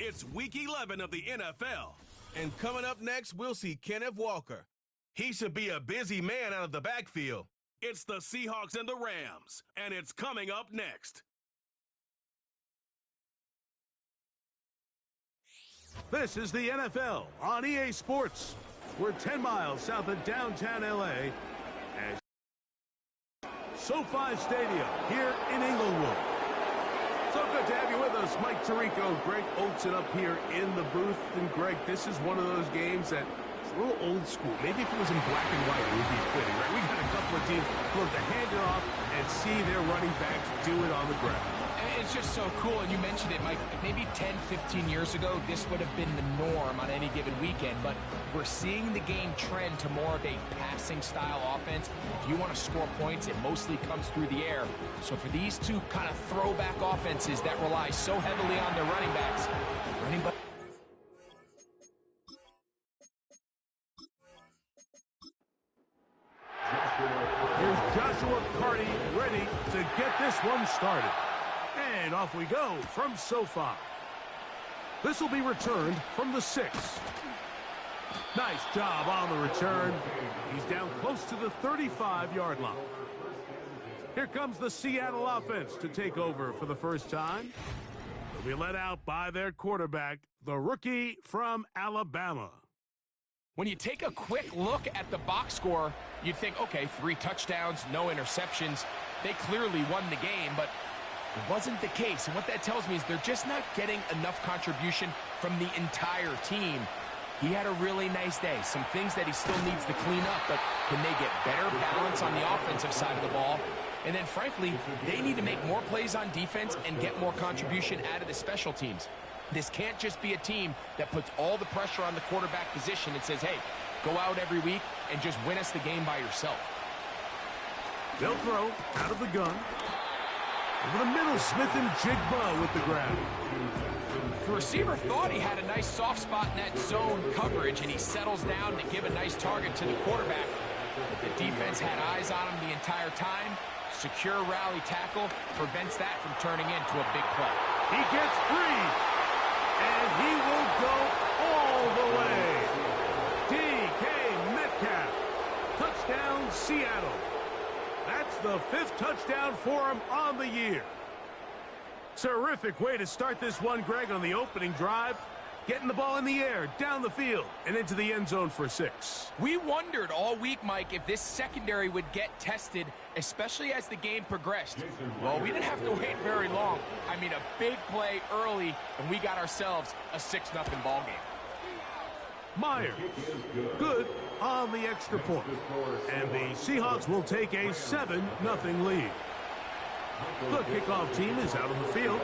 It's Week 11 of the NFL. And coming up next, we'll see Kenneth Walker. He should be a busy man out of the backfield. It's the Seahawks and the Rams, and it's coming up next. This is the NFL on EA Sports. We're 10 miles south of downtown L.A. at SoFi Stadium here in Inglewood. So good to have you with us, Mike Tirico, Greg Olsen up here in the booth. And Greg, this is one of those games that is a little old school. Maybe if it was in black and white, it would be fitting, right? We got a couple of teams who love to hand it off and see their running backs do it on the ground. It's just so cool, and you mentioned it, Mike. Maybe 10, 15 years ago, this would have been the norm on any given weekend, but we're seeing the game trend to more of a passing-style offense. If you want to score points, it mostly comes through the air. So for these two kind of throwback offenses that rely so heavily on their running backs, Here's Joshua Carty ready to get this one started. And off we go from SoFi. This will be returned from the 6. Nice job on the return. He's down close to the 35-yard line. Here comes the Seattle offense to take over for the first time. They'll be led out by their quarterback, the rookie from Alabama. When you take a quick look at the box score, you'd think, okay, 3 touchdowns, no interceptions. They clearly won the game, but it wasn't the case, and what that tells me is they're just not getting enough contribution from the entire team. He had a really nice day. Some things that he still needs to clean up, but can they get better balance on the offensive side of the ball? And then, frankly, they need to make more plays on defense and get more contribution out of the special teams. This can't just be a team that puts all the pressure on the quarterback position and says, hey, go out every week and just win us the game by yourself. They'll throw out of the gun. Over the middle, Smith and Jigba with the grab. The receiver thought he had a nice soft spot in that zone coverage, and he settles down to give a nice target to the quarterback. But the defense had eyes on him the entire time. Secure rally tackle prevents that from turning into a big play. He gets free, and he will go all the way. DK Metcalf, touchdown Seattle. That's the 5th touchdown for him on the year. Terrific way to start this one, Greg, on the opening drive. Getting the ball in the air, down the field, and into the end zone for 6. We wondered all week, Mike, if this secondary would get tested, especially as the game progressed. Well, we didn't have to wait very long. I mean, a big play early, and we got ourselves a 6-0 ball game. Myers, good on the extra point. And the Seahawks will take a 7-0 lead. The kickoff team is out on the field,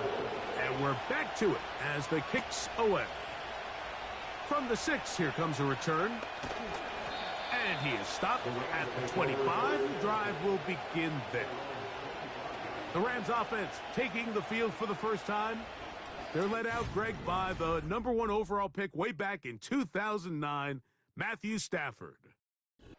and we're back to it as the kick's away. From the 6, here comes a return. And he is stopped at the 25. The drive will begin there. The Rams offense taking the field for the first time. They're led out, Greg, by the #1 overall pick way back in 2009, Matthew Stafford.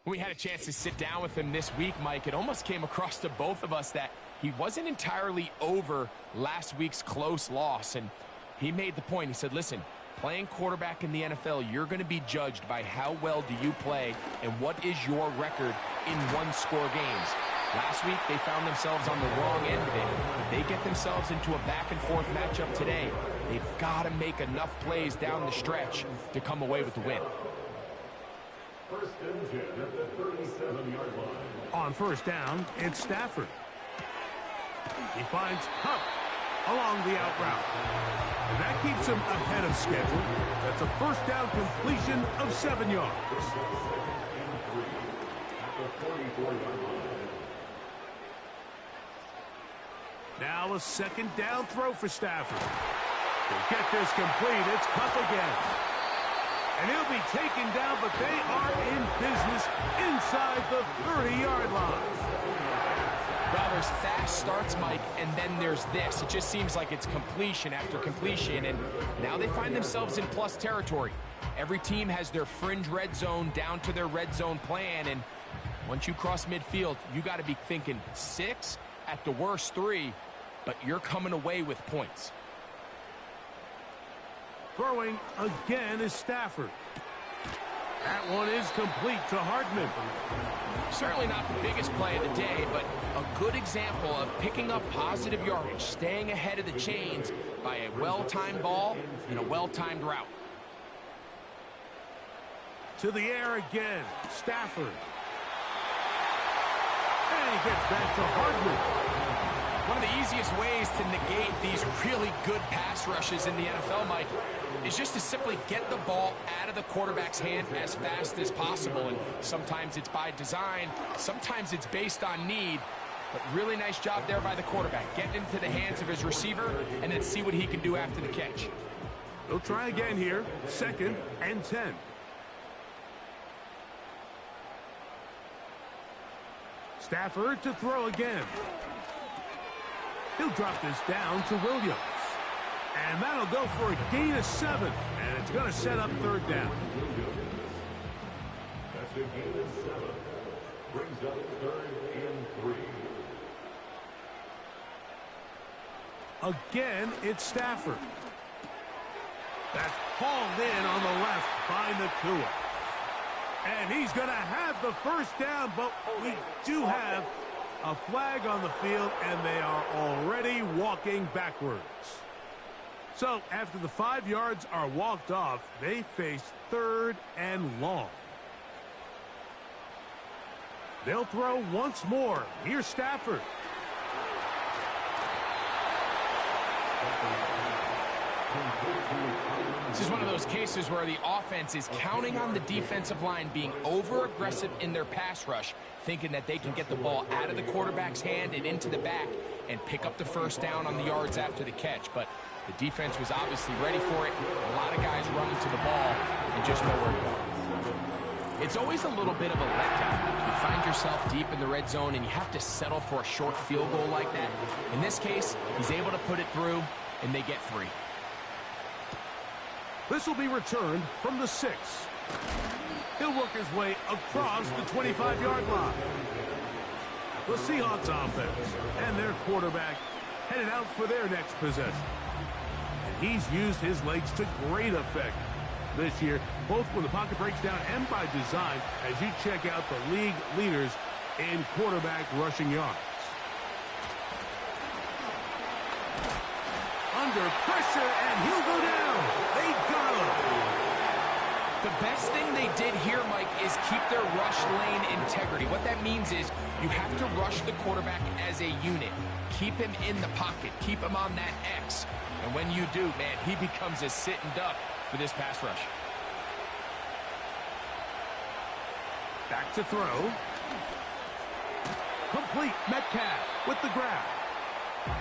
We had a chance to sit down with him this week, Mike. It almost came across to both of us that he wasn't entirely over last week's close loss. And he made the point. He said, listen, playing quarterback in the NFL, you're going to be judged by how well do you play and what is your record in one-score games. Last week, they found themselves on the wrong end of it. If they get themselves into a back-and-forth matchup today, they've got to make enough plays down the stretch to come away with the win. First and 10 at the 37-yard line. On first down, it's Stafford. He finds Hupp along the out route. And that keeps him ahead of schedule. That's a first down completion of 7 yards. Now a second down throw for Stafford. To get this complete, it's Kupp again. And he'll be taken down, but they are in business inside the 30-yard line. Well, there's fast starts, Mike, and then there's this. It just seems like it's completion after completion, and now they find themselves in plus territory. Every team has their fringe red zone down to their red zone plan, and once you cross midfield, you got to be thinking 6, at the worst 3, but you're coming away with points. Throwing again is Stafford. That one is complete to Hardman. Certainly not the biggest play of the day, but a good example of picking up positive yardage, staying ahead of the chains by a well-timed ball and a well-timed route. To the air again, Stafford. And he gets back to Hardman. One of the easiest ways to negate these really good pass rushes in the NFL, Mike, is just to simply get the ball out of the quarterback's hand as fast as possible. And sometimes it's by design, sometimes it's based on need. But really nice job there by the quarterback. Get into the hands of his receiver and then see what he can do after the catch. They'll try again here. 2nd and 10. Stafford to throw again. He'll drop this down to Williams. And that'll go for a gain of 7. And it's going to set up 3rd down. That's a gain of 7. Brings up 3rd and 3. Again, it's Stafford. That's hauled in on the left by Nakua. And he's going to have the 1st down, but we do have a flag on the field, and they are already walking backwards. So after the 5 yards are walked off, they face 3rd and long. They'll throw once more. Here's Stafford. This is one of those cases where the offense is counting on the defensive line being over-aggressive in their pass rush, thinking that they can get the ball out of the quarterback's hand and into the back and pick up the 1st down on the yards after the catch. But the defense was obviously ready for it. A lot of guys running to the ball and just nowhere to go. It's always a little bit of a letdown. You find yourself deep in the red zone and you have to settle for a short field goal like that. In this case, he's able to put it through, and they get 3. This will be returned from the 6. He'll work his way across the 25-yard line. The Seahawks offense and their quarterback headed out for their next possession. And he's used his legs to great effect this year, both when the pocket breaks down and by design, as you check out the league leaders in quarterback rushing yards. Under pressure, and he'll go down. They got him. The best thing they did here, Mike, is keep their rush lane integrity. What that means is you have to rush the quarterback as a unit. Keep him in the pocket. Keep him on that X. And when you do, man, he becomes a sitting duck for this pass rush. Back to throw. Complete. Metcalf with the grab.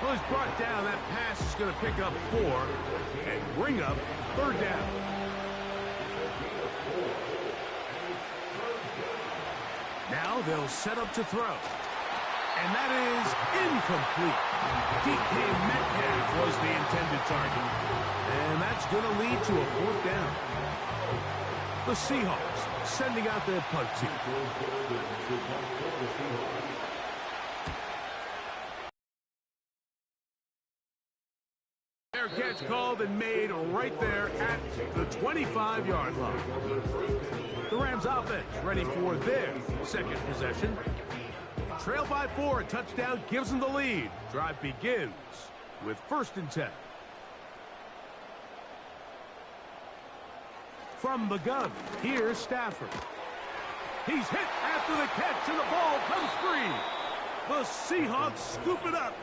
Well, he's brought down. That pass is going to pick up 4 and bring up 3rd down. Now they'll set up to throw. And that is incomplete. DK Metcalf was the intended target. And that's going to lead to a 4th down. The Seahawks sending out their punt team. Their catch called and made right there at the 25-yard line. The Rams offense ready for their 2nd possession. Trail by 4, a touchdown gives them the lead. Drive begins with 1st and 10. From the gun, here's Stafford. He's hit after the catch, and the ball comes free. The Seahawks scoop it up.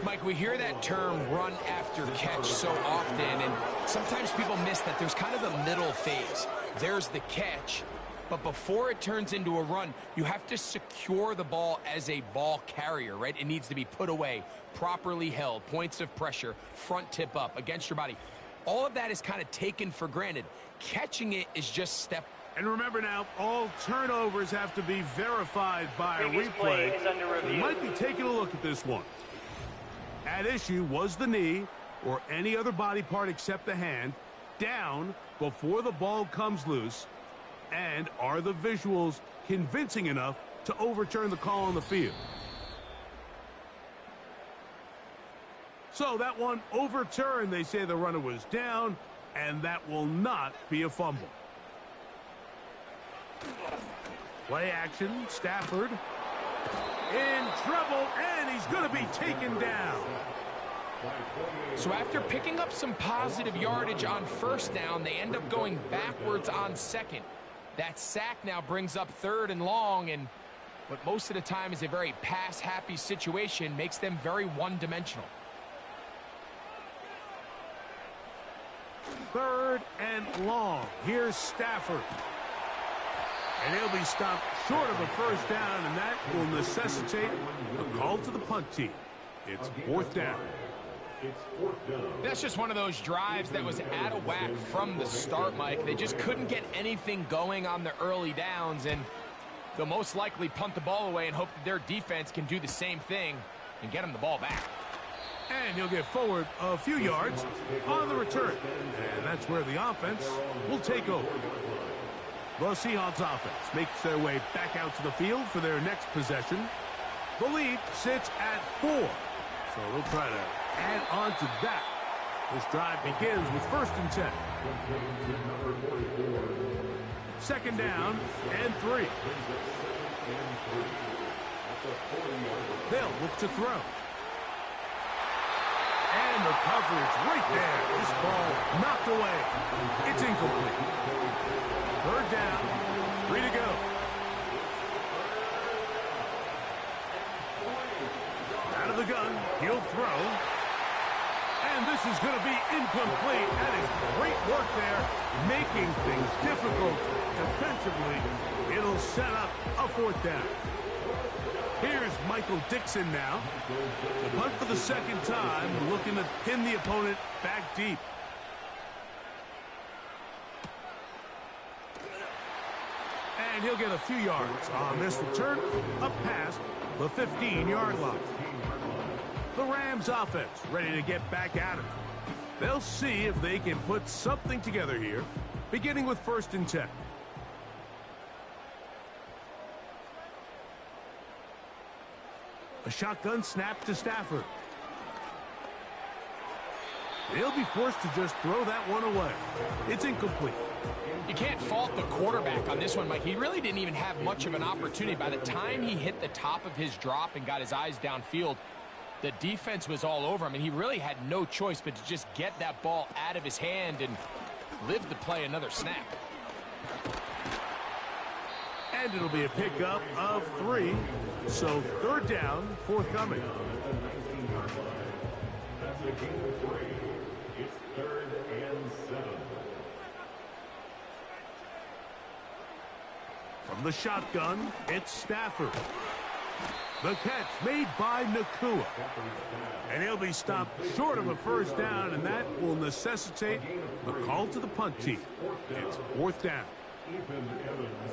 Mike, we hear that term run after catch so often, and sometimes people miss that there's kind of a middle phase. There's the catch, but before it turns into a run, you have to secure the ball as a ball carrier, right? It needs to be put away, properly held, points of pressure, front tip up against your body. All of that is kind of taken for granted. Catching it is just step. And remember now, all turnovers have to be verified by a replay. We might be taking a look at this one. At issue was the knee, or any other body part except the hand, down before the ball comes loose. And are the visuals convincing enough to overturn the call on the field? So that one overturned. They say the runner was down, and that will not be a fumble. Play action, Stafford in trouble, and he's going to be taken down. So after picking up some positive yardage on first down, they end up going backwards on second. That sack now brings up 3rd and long, and what most of the time is a very pass-happy situation makes them very one-dimensional. 3rd and long. Here's Stafford. And he'll be stopped short of a first down, and that will necessitate a call to the punt team. It's 4th down. That's just one of those drives that was out of whack from the start, Mike. They just couldn't get anything going on the early downs, and they'll most likely punt the ball away and hope that their defense can do the same thing and get them the ball back. And he'll get forward a few yards on the return. And that's where the offense will take over. The Seahawks offense makes their way back out to the field for their next possession. The lead sits at 4. So they'll try to add on to that. This drive begins with 1st and 10. 2nd down and 3. They'll look to throw. And the coverage right there. This ball knocked away. It's incomplete. 3rd down, 3 to go. Out of the gun, he'll throw. And this is going to be incomplete. That is great work there, making things difficult defensively. It'll set up a 4th down. Here's Michael Dixon now. The punt for the 2nd time, looking to pin the opponent back deep. And he'll get a few yards on this return, up past the 15-yard line. The Rams offense ready to get back at it. They'll see if they can put something together here, beginning with 1st and 10. A shotgun snap to Stafford. They'll be forced to just throw that one away. It's incomplete. You can't fault the quarterback on this one, Mike. He really didn't even have much of an opportunity. By the time he hit the top of his drop and got his eyes downfield, the defense was all over him, and he really had no choice but to just get that ball out of his hand and live to play another snap. And it'll be a pickup of 3. So 3rd down, forthcoming. That's a gain of 3. It's 3rd and 7. From the shotgun, it's Stafford. The catch made by Nakua. And he'll be stopped short of a first down, and that will necessitate a call to the punt team. It's 4th down.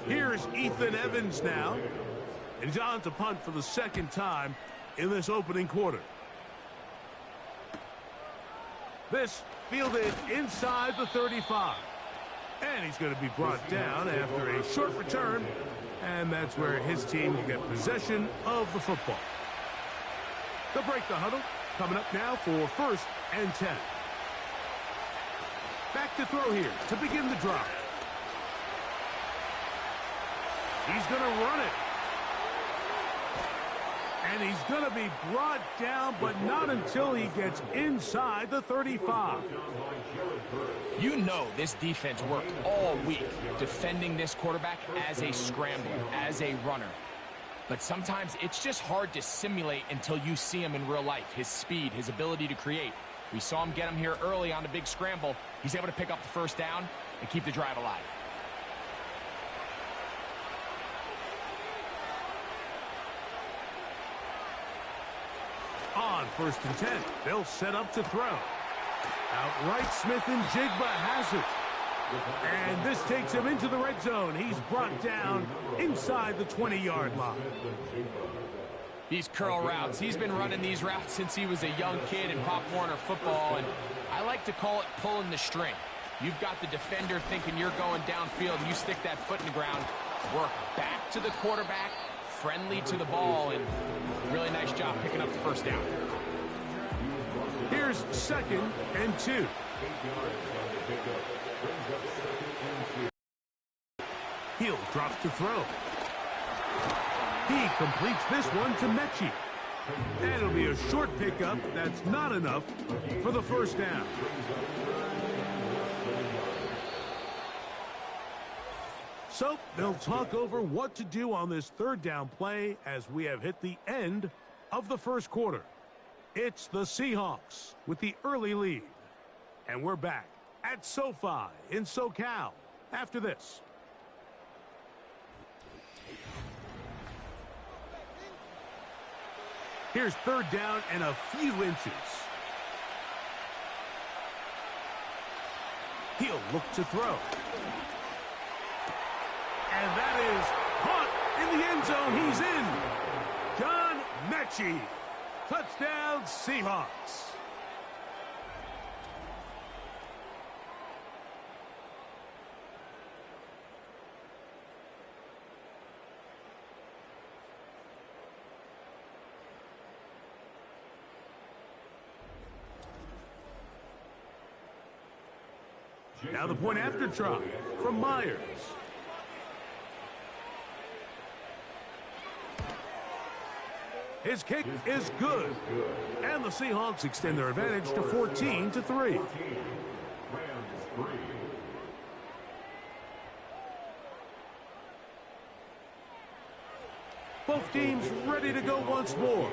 Here's Ethan Evans now. And he's on to punt for the 2nd time in this opening quarter. This fielded inside the 35. And he's going to be brought down after a short return. And that's where his team will get possession of the football. They'll break the huddle. Coming up now for 1st and 10. Back to throw here to begin the drive. He's going to run it. And he's going to be brought down, but not until he gets inside the 35. You know this defense worked all week defending this quarterback as a scrambler, as a runner. But sometimes it's just hard to simulate until you see him in real life. His speed, his ability to create. We saw him get him here early on the big scramble. He's able to pick up the first down and keep the drive alive. On 1st and 10, they'll set up to throw. Outright Smith and Jigba has it. And this takes him into the red zone. He's brought down inside the 20-yard line. These curl routes, he's been running these routes since he was a young kid in Pop Warner football, and I like to call it pulling the string. You've got the defender thinking you're going downfield, and you stick that foot in the ground, work back to the quarterback, friendly to the ball, and really nice job picking up the first down. Here's 2nd and 2. Hill drops to throw. He completes this one to Mechie. And it'll be a short pickup that's not enough for the first down. So they'll talk over what to do on this third down play as we have hit the end of the first quarter. It's the Seahawks with the early lead. And we're back at SoFi in SoCal after this. Here's third down and a few inches. He'll look to throw. And that is caught in the end zone. He's in. John Mechie. Touchdown, Seahawks. Now the point after try from Myers. His kick is good. And the Seahawks extend their advantage to 14-3. Both teams ready to go once more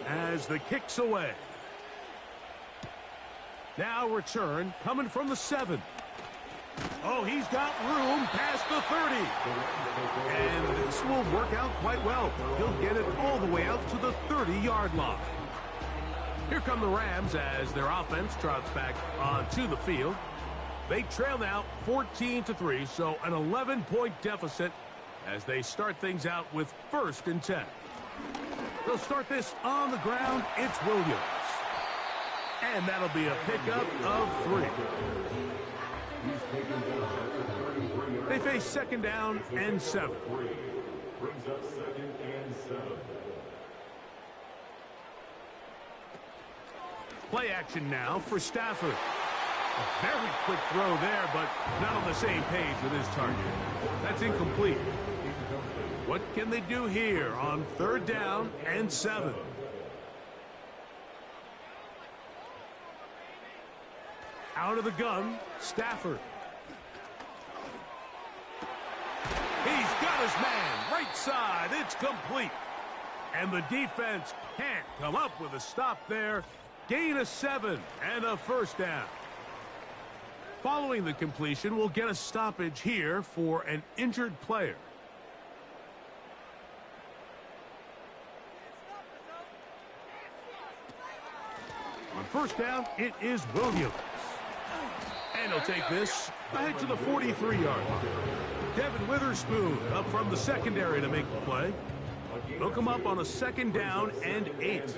as the kick's away. Now return coming from the 7. Oh, he's got room past the 30. And this will work out quite well. He'll get it all the way out to the 30-yard line. Here come the Rams as their offense trots back onto the field. They trail now 14-3, so an 11-point deficit as they start things out with 1st and 10. They'll start this on the ground. It's Williams. And that'll be a pickup of 3. They face 2nd down and 7. Brings up 2nd and 7. Play action now for Stafford. A very quick throw there, but not on the same page with his target. That's incomplete. What can they do here on 3rd down and 7? Out of the gun, Stafford. He's got his man, right side, it's complete. And the defense can't come up with a stop there. Gain of 7 and a 1st down. Following the completion, we'll get a stoppage here for an injured player. On 1st down, it is Williams. And he'll take this ahead to the 43-yard line. Devin Witherspoon up from the secondary to make the play. They'll come up on a 2nd down and 8.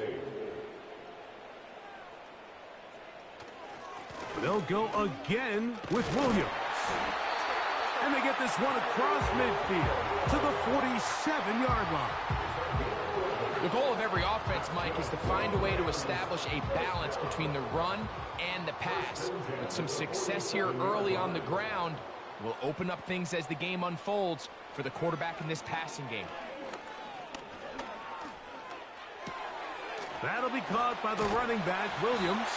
They'll go again with Williams. And they get this one across midfield to the 47-yard line. The goal of every offense, Mike, is to find a way to establish a balance between the run and the pass. With some success here early on the ground will open up things as the game unfolds for the quarterback in this passing game. That'll be caught by the running back, Williams.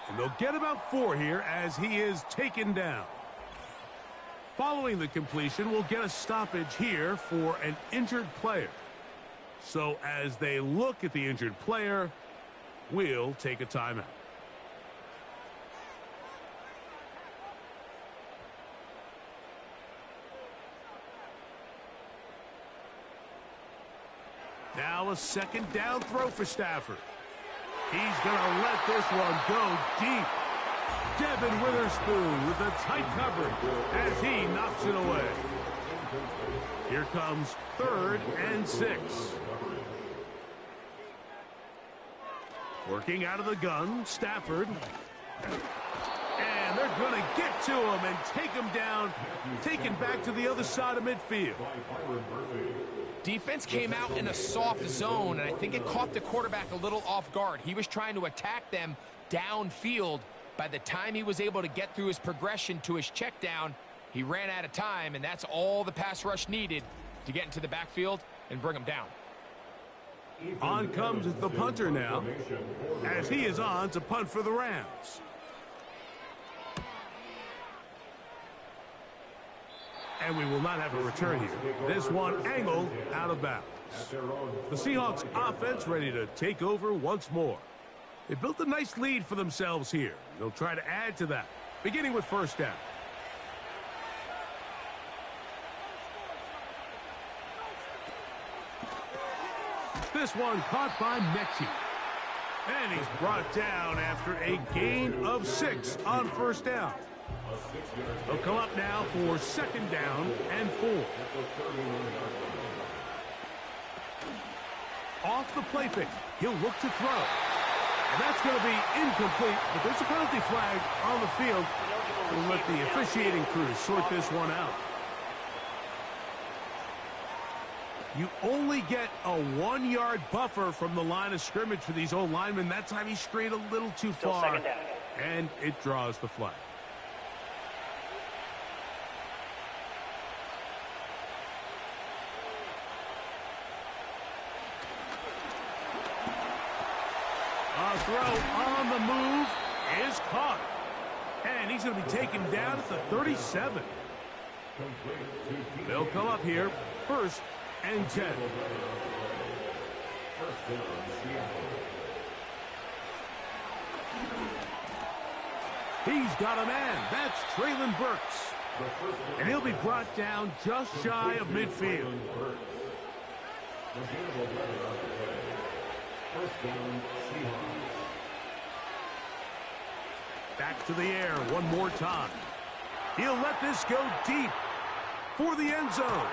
And they'll get about 4 here as he is taken down. Following the completion, we'll get a stoppage here for an injured player. So as they look at the injured player, we'll take a timeout. Now a 2nd down throw for Stafford. He's going to let this one go deep. Devin Witherspoon with a tight coverage as he knocks it away. Here comes 3rd and 6. Working out of the gun, Stafford. And they're going to get to him and take him down, taken back to the other side of midfield. Defense came out in a soft zone, and I think it caught the quarterback a little off guard. He was trying to attack them downfield, By the time he was able to get through his progression to his check down, he ran out of time, and that's all the pass rush needed to get into the backfield and bring him down. On comes the punter now, as he is on to punt for the Rams. And we will not have a return here. This one angled out of bounds. The Seahawks offense ready to take over once more. They built a nice lead for themselves here. They'll try to add to that, beginning with first down. This one caught by Mechie. And he's brought down after a gain of 6 on first down. They'll come up now for second down and 4. Off the play fake, he'll look to throw. And that's going to be incomplete, but there's a penalty flag on the field. We'll let the officiating crew sort this one out. You only get a 1-yard buffer from the line of scrimmage for these old linemen. That time he strayed a little too far, and it draws the flag. A throw on the move is caught. And he's going to be taken down at the 37. They'll come up here first and 10. He's got a man. That's Traylon Burks. And he'll be brought down just shy of midfield. Back to the air one more time. He'll let this go deep for the end zone.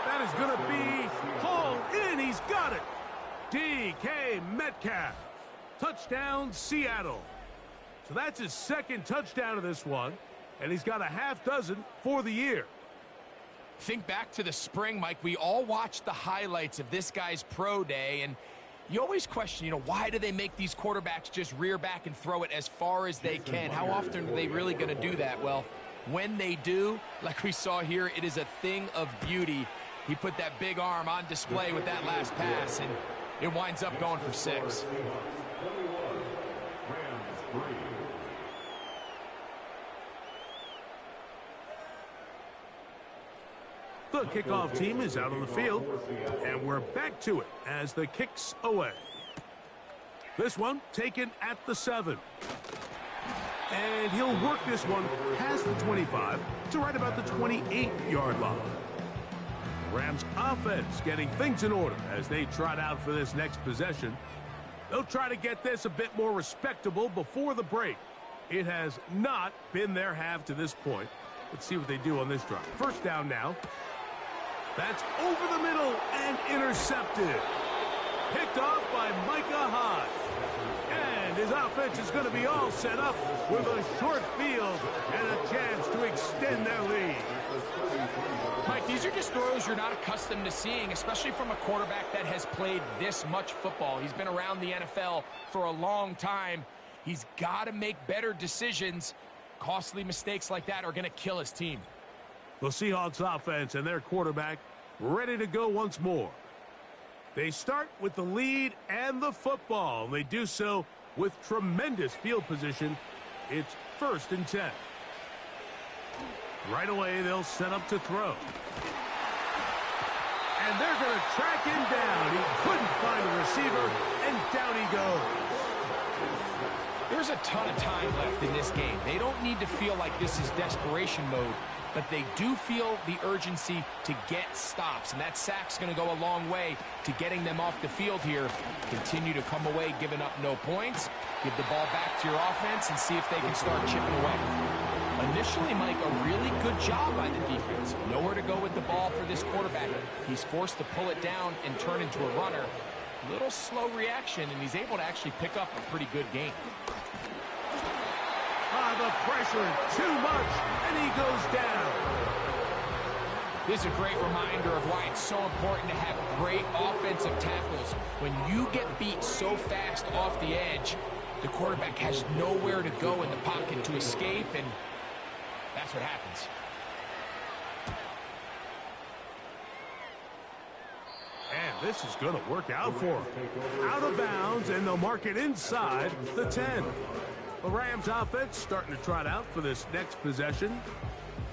That is going to be hauled in. He's got it. DK Metcalf. Touchdown, Seattle. So that's his second touchdown of this one, and he's got a half dozen for the year. Think back to the spring, Mike. We all watched the highlights of this guy's pro day, and you always question, why do they make these quarterbacks just rear back and throw it as far as they can? How often are they really going to do that? Well, when they do, like we saw here, it is a thing of beauty. He put that big arm on display with that last pass, and it winds up going for 6. The kickoff team is out on the field, and we're back to it as the kick's away. This one taken at the 7. And he'll work this one past the 25 to right about the 28-yard line. Rams offense getting things in order as they trot out for this next possession. They'll try to get this a bit more respectable before the break. It has not been their half to this point. Let's see what they do on this drive. First down now. That's over the middle and intercepted. Picked off by Micah Hyde. And his offense is going to be all set up with a short field and a chance to extend their lead. Mike, these are just throws you're not accustomed to seeing, especially from a quarterback that has played this much football. He's been around the NFL for a long time. He's got to make better decisions. Costly mistakes like that are going to kill his team. The Seahawks offense and their quarterback ready to go once more. They start with the lead and the football. They do so with tremendous field position. It's first and 10. Right away, they'll set up to throw. And they're going to track him down. He couldn't find a receiver, and down he goes. There's a ton of time left in this game. They don't need to feel like this is desperation mode, but they do feel the urgency to get stops, and that sack's going to go a long way to getting them off the field here. Continue to come away giving up no points. Give the ball back to your offense and see if they can start chipping away. Initially, Mike, a really good job by the defense. Nowhere to go with the ball for this quarterback. He's forced to pull it down and turn into a runner. Little slow reaction, and he's able to actually pick up a pretty good game. The pressure, too much, and he goes down. This is a great reminder of why it's so important to have great offensive tackles. When you get beat so fast off the edge, the quarterback has nowhere to go in the pocket to escape, and that's what happens. And this is going to work out for him. Out of bounds, and they'll mark it inside the 10. The Rams offense starting to trot out for this next possession.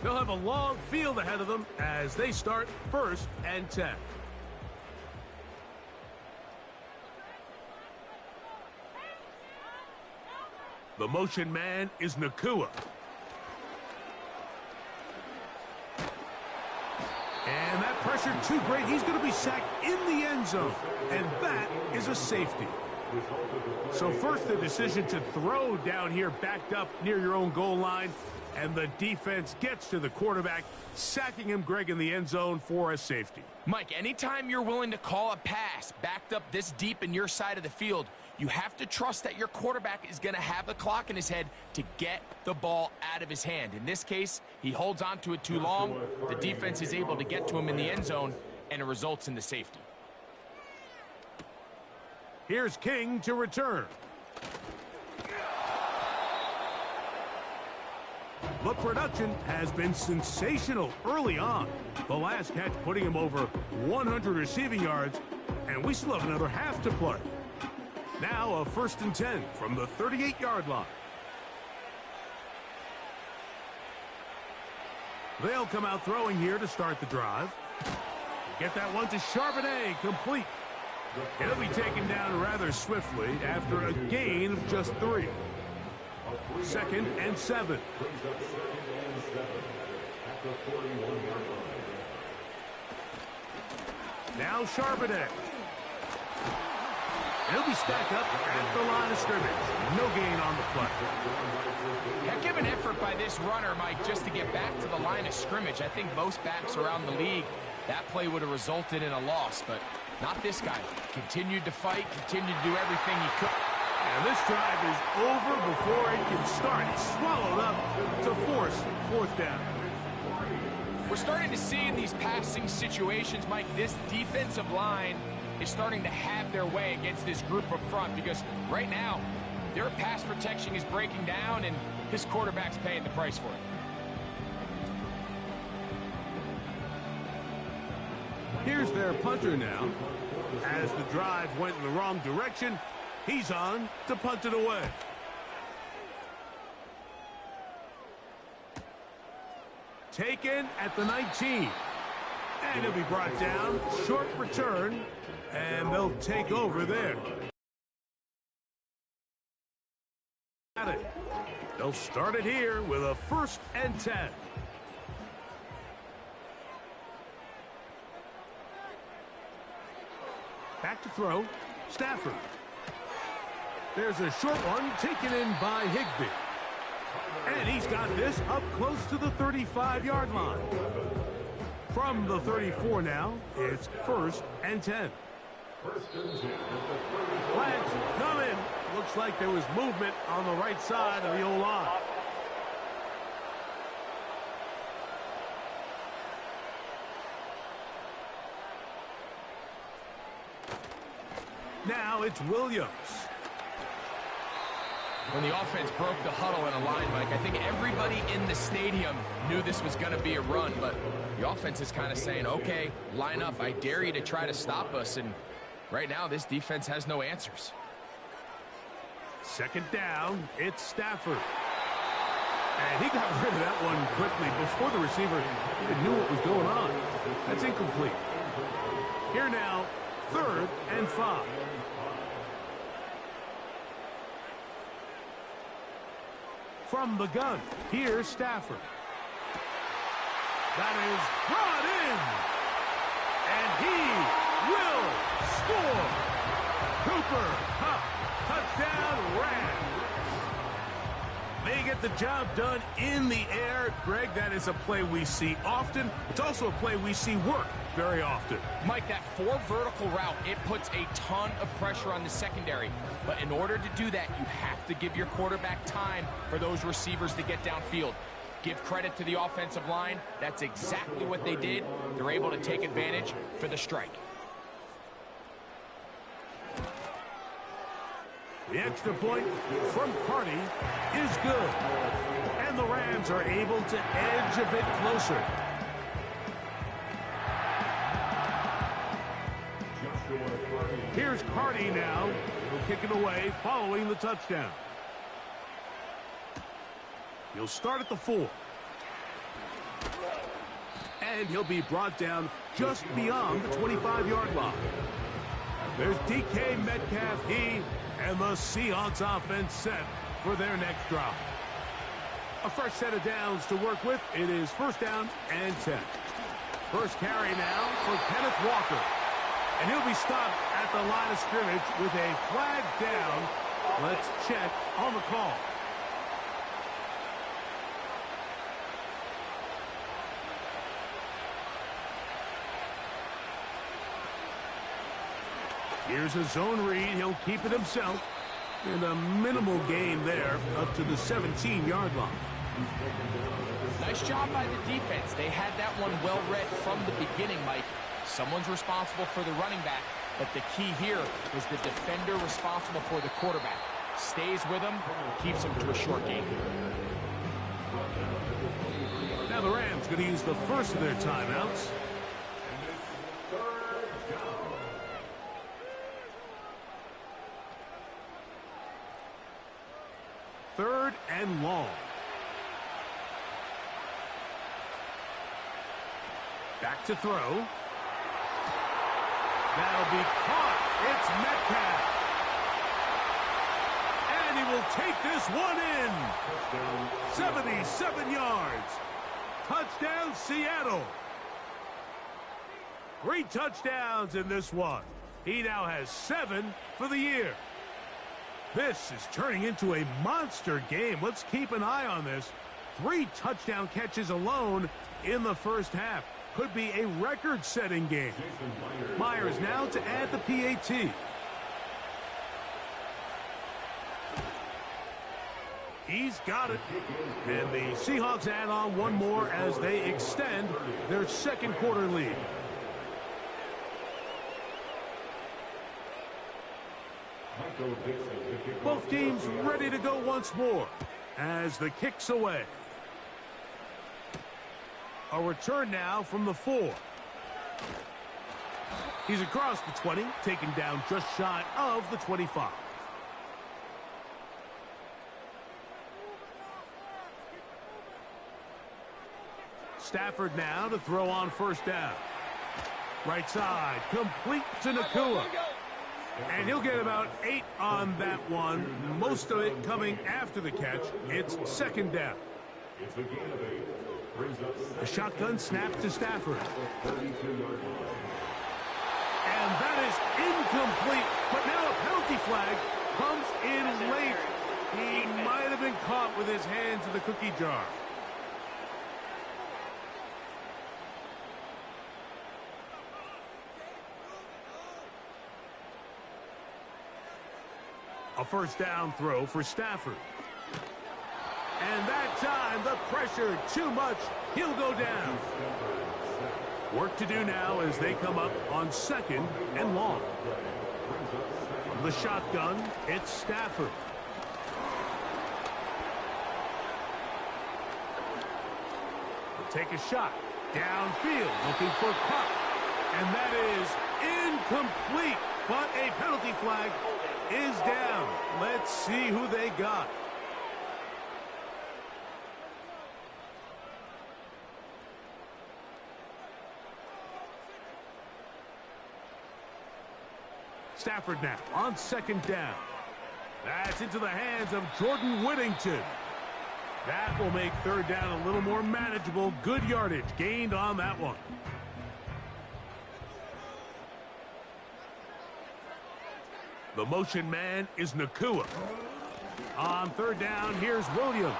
They'll have a long field ahead of them as they start 1st and 10. The motion man is Nakua. And that pressure too great. He's going to be sacked in the end zone. And that is a safety. So first the decision to throw down here backed up near your own goal line. And the defense gets to the quarterback, sacking him, Greg, in the end zone for a safety. Mike, anytime you're willing to call a pass backed up this deep in your side of the field, you have to trust that your quarterback is going to have the clock in his head to get the ball out of his hand. In this case, he holds on to it too long. The defense is able to get to him in the end zone, and it results in the safety. Here's King to return. The production has been sensational early on. The last catch putting him over 100 receiving yards, and we still have another half to play. Now a 1st and 10 from the 38-yard line. They'll come out throwing here to start the drive. Get that one to Charbonnet, complete. It'll be taken down rather swiftly after a gain of just 3. 2nd and 7. Now Charbonnet. He'll be stacked up at the line of scrimmage. No gain on the play. Heck of an effort by this runner, Mike, just to get back to the line of scrimmage. I think most backs around the league, that play would have resulted in a loss, but not this guy. Continued to fight, continued to do everything he could. And this drive is over before it can start. He's swallowed up to force 4th down. We're starting to see in these passing situations, Mike, this defensive line is starting to have their way against this group up front, because right now their pass protection is breaking down and his quarterback's paying the price for it. Here's their punter now. As the drive went in the wrong direction, he's on to punt it away. Taken at the 19. And he'll be brought down. Short return. And they'll take over there. They'll start it here with a 1st and 10. Back to throw. Stafford. There's a short one taken in by Higbee. And he's got this up close to the 35-yard line. From the 34 now, it's 1st and 10. Flags come in. Looks like there was movement on the right side of the O-line. Now it's Williams. When the offense broke the huddle in a line, Mike, I think everybody in the stadium knew this was going to be a run, but the offense is kind of saying, okay, line up. I dare you to try to stop us, and right now this defense has no answers. 2nd down, it's Stafford. And he got rid of that one quickly before the receiver even knew what was going on. That's incomplete. Here now, 3rd and 5. From the gun, here's Stafford. That is brought in. And he will score. Cooper Kupp, touchdown Rams. They get the job done in the air. Greg, that is a play we see often. It's also a play we see work very often. Mike, that 4 vertical route, it puts a ton of pressure on the secondary. But in order to do that, you have to give your quarterback time for those receivers to get downfield. Give credit to the offensive line. That's exactly what they did. They're able to take advantage for the strike. The extra point from Carty is good. And the Rams are able to edge a bit closer. Here's Carty now. He'll kick it away following the touchdown. He'll start at the 4. And he'll be brought down just beyond the 25-yard line. There's DK Metcalf. He and the Seahawks offense set for their next drive. A fresh set of downs to work with. It is first down and 10. First carry now for Kenneth Walker. And he'll be stopped at the line of scrimmage with a flag down. Let's check on the call. Here's a zone read. He'll keep it himself. And a minimal gain there up to the 17-yard line. Nice job by the defense. They had that one well read from the beginning, Mike. Someone's responsible for the running back, but the key here is the defender responsible for the quarterback. Stays with him, keeps him to a short gain. Now the Rams going to use the first of their timeouts. Third and long. Back to throw. That'll be caught. It's Metcalf. And he will take this one in. 77 yards. Touchdown, Seattle. 3 touchdowns in this one. He now has 7 for the year. This is turning into a monster game. Let's keep an eye on this. 3 touchdown catches alone in the first half. Could be a record-setting game. Myers now to add the PAT. He's got it. And the Seahawks add on one more as they extend their second quarter lead. Both teams ready to go once more as the kick's away. A return now from the 4. He's across the 20, taken down just shy of the 25. Stafford now to throw on first down. Right side, complete to Nakua. And he'll get about 8 on that one, most of it coming after the catch. It's second down. A shotgun snap to Stafford. And that is incomplete, but now a penalty flag comes in late. He might have been caught with his hands in the cookie jar. A first down throw for Stafford. And that time, the pressure too much. He'll go down. Work to do now as they come up on second and long. From the shotgun, it's Stafford. He'll take a shot. Downfield, looking for Cup. And that is incomplete. But a penalty flag is down. Let's see who they got. Stafford now on second down. That's into the hands of Jordan Whittington. That will make third down a little more manageable. Good yardage gained on that one. The motion man is Nakua. On third down, here's Williams.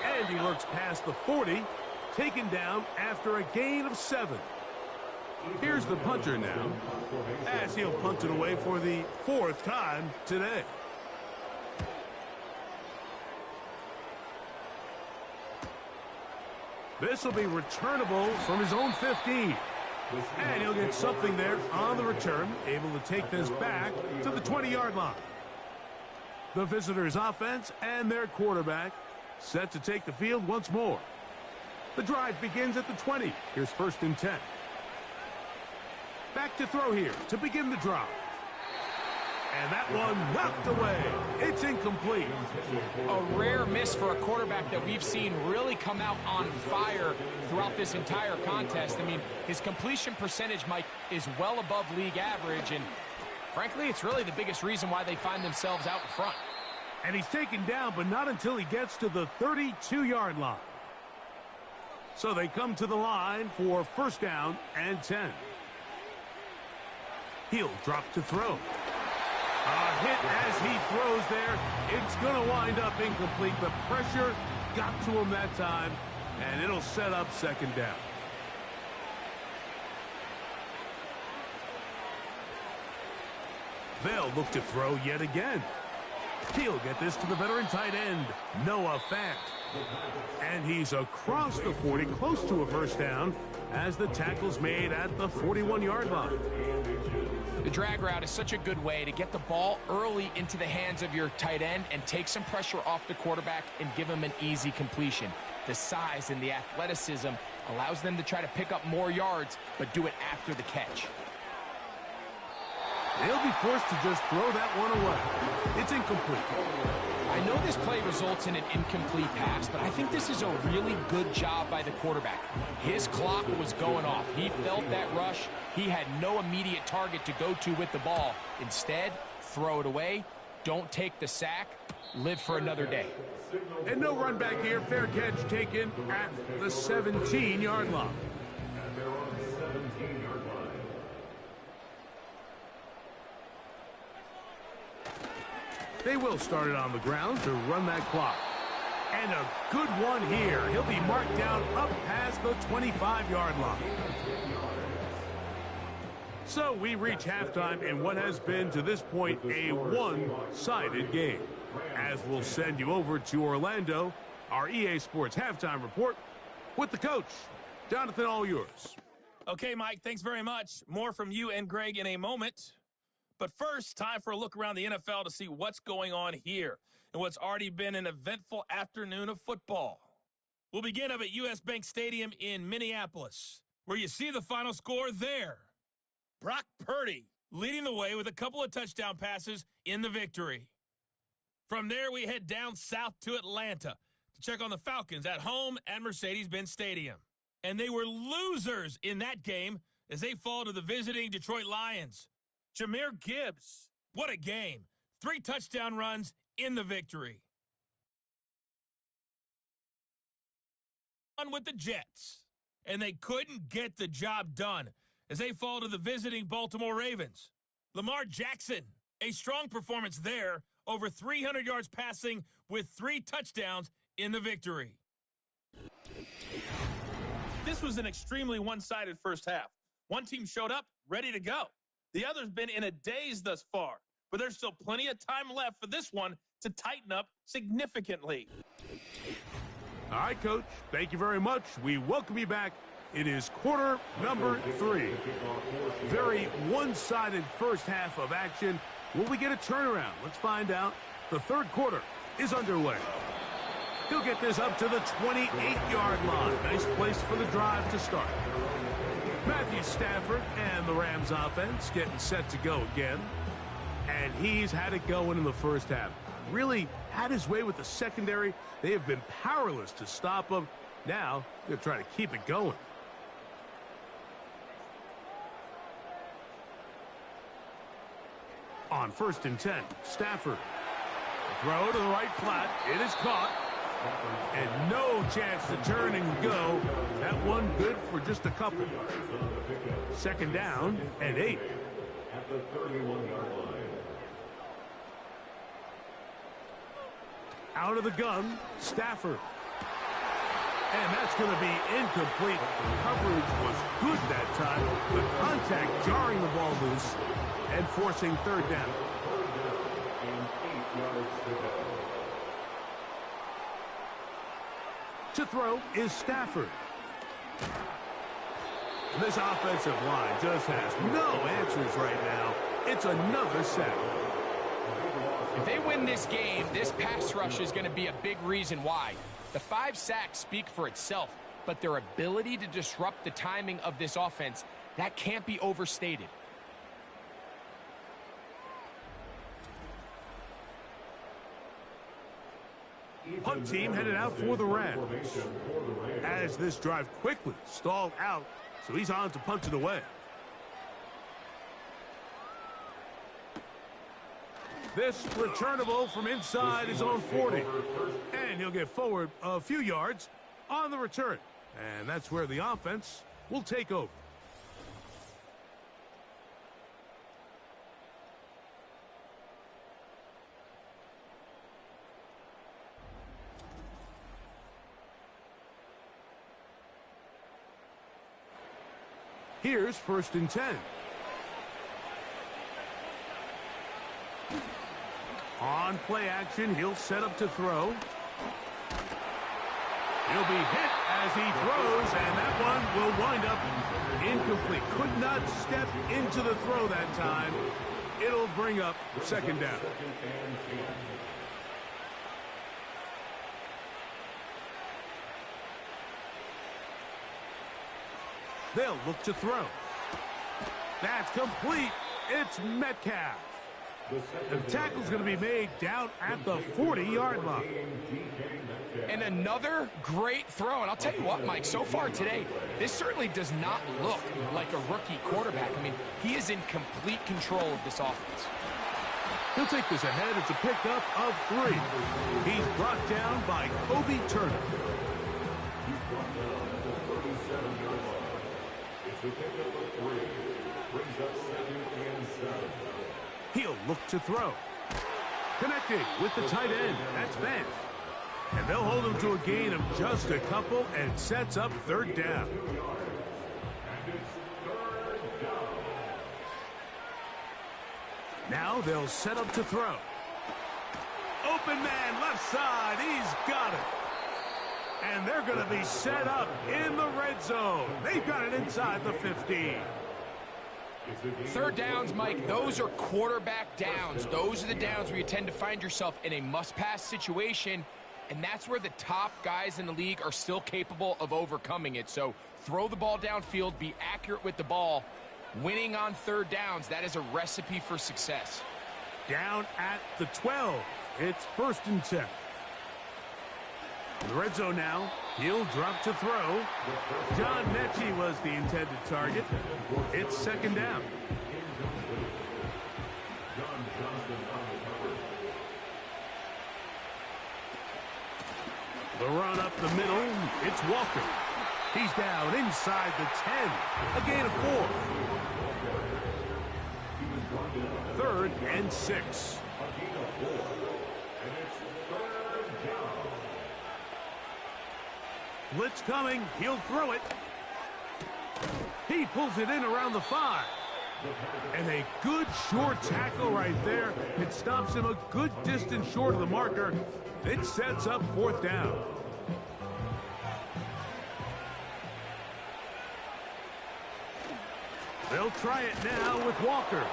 And he works past the 40, taken down after a gain of 7. Here's the punter now, as he'll punt it away for the 4th time today. This will be returnable from his own 15. And he'll get something there on the return, able to take this back to the 20-yard line. The visitors' offense and their quarterback set to take the field once more. The drive begins at the 20. Here's 1st and 10. Back to throw here to begin the drive. And that one knocked away. It's incomplete. A rare miss for a quarterback that we've seen really come out on fire throughout this entire contest. I mean, his completion percentage, Mike, is well above league average, and frankly, it's really the biggest reason why they find themselves out in front. And he's taken down, but not until he gets to the 32-yard line. So they come to the line for 1st down and 10. He'll drop to throw. A hit as he throws there. It's going to wind up incomplete. The pressure got to him that time, and it'll set up 2nd down. They'll look to throw yet again. He'll get this to the veteran tight end, Noah Fant. And he's across the 40, close to a 1st down, as the tackle's made at the 41-yard line. The drag route is such a good way to get the ball early into the hands of your tight end and take some pressure off the quarterback and give him an easy completion. The size and the athleticism allows them to try to pick up more yards, but do it after the catch. They'll be forced to just throw that one away. It's incomplete. I know this play results in an incomplete pass, but I think this is a really good job by the quarterback. His clock was going off. He felt that rush. He had no immediate target to go to with the ball. Instead, throw it away. Don't take the sack. Live for another day. And no run back here. Fair catch taken at the 17-yard line. They will start it on the ground to run that clock. And a good one here. He'll be marked down up past the 25-yard line. So we reach halftime in what has been, to this point, a one-sided game. As we'll send you over to Orlando, our EA Sports halftime report with the coach. Jonathan, all yours. Okay, Mike, thanks very much. More from you and Greg in a moment. But first, time for a look around the NFL to see what's going on here and what's already been an eventful afternoon of football. We'll begin up at US Bank Stadium in Minneapolis, where you see the final score there. Brock Purdy leading the way with a couple of touchdown passes in the victory. From there, we head down south to Atlanta to check on the Falcons at home at Mercedes-Benz Stadium. And they were losers in that game as they fall to the visiting Detroit Lions. Jahmyr Gibbs, what a game. 3 touchdown runs in the victory. On with the Jets, and they couldn't get the job done as they fall to the visiting Baltimore Ravens. Lamar Jackson, a strong performance there, over 300 yards passing with 3 touchdowns in the victory. This was an extremely one-sided first half. One team showed up, ready to go. The other's been in a daze thus far, but there's still plenty of time left for this one to tighten up significantly. All right, Coach, thank you very much. We welcome you back. It is quarter number 3. Very one-sided first half of action. Will we get a turnaround? Let's find out. The 3rd quarter is underway. He'll get this up to the 28-yard line. Nice place for the drive to start. Matthew Stafford and the Rams offense getting set to go again. And he's had it going in the first half. Really had his way with the secondary. They have been powerless to stop him. Now they're trying to keep it going. On 1st and 10, Stafford. Throw to the right flat. It is caught. And no chance to turn and go. That one good for just a couple. 2nd down and 8. At the 31-yard line. Out of the gun, Stafford. And that's going to be incomplete. Coverage was good that time. The contact jarring the ball loose and forcing 3rd down. And 8 yards to go. To throw is Stafford. This offensive line just has no answers right now. It's another sack. If they win this game, this pass rush is going to be a big reason why. The 5 sacks speak for itself, but their ability to disrupt the timing of this offense, that can't be overstated. Punt team headed out for the Rams. As this drive quickly stalled out, so he's on to punt it away. This returnable from inside his own 40. And he'll get forward a few yards on the return. And that's where the offense will take over. Here's 1st and 10. On play action, he'll set up to throw. He'll be hit as he throws, and that one will wind up incomplete. Could not step into the throw that time. It'll bring up 2nd down. They'll look to throw. That's complete. It's Metcalf. The tackle's going to be made down at the 40-yard line. And another great throw. And I'll tell you what, Mike, so far today, this certainly does not look like a rookie quarterback. I mean, he is in complete control of this offense. He'll take this ahead. It's a pickup of 3. He's brought down by Kobe Turner. He's brought down at the 37-yard line. It's a pickup of 3. Brings up 2nd and 7. He'll look to throw. Connecting with the tight end. That's Vance. And they'll hold him to a gain of just a couple and sets up 3rd down. Now they'll set up to throw. Open man left side. He's got it. And they're going to be set up in the red zone. They've got it inside the 15. 3rd downs, Mike, those are quarterback downs. Those are the downs where you tend to find yourself in a must-pass situation, and that's where the top guys in the league are still capable of overcoming it. So throw the ball downfield, be accurate with the ball. Winning on 3rd downs, that is a recipe for success. Down at the 12. It's 1st and 10. In the red zone now, he'll drop to throw. John Mechie was the intended target. It's 2nd down. The run up the middle, it's Walker. He's down inside the 10. A gain of 4. 3rd and 6. Blitz coming. He'll throw it. He pulls it in around the 5. And a good short tackle right there. It stops him a good distance short of the marker. It sets up 4th down. They'll try it now with Walker.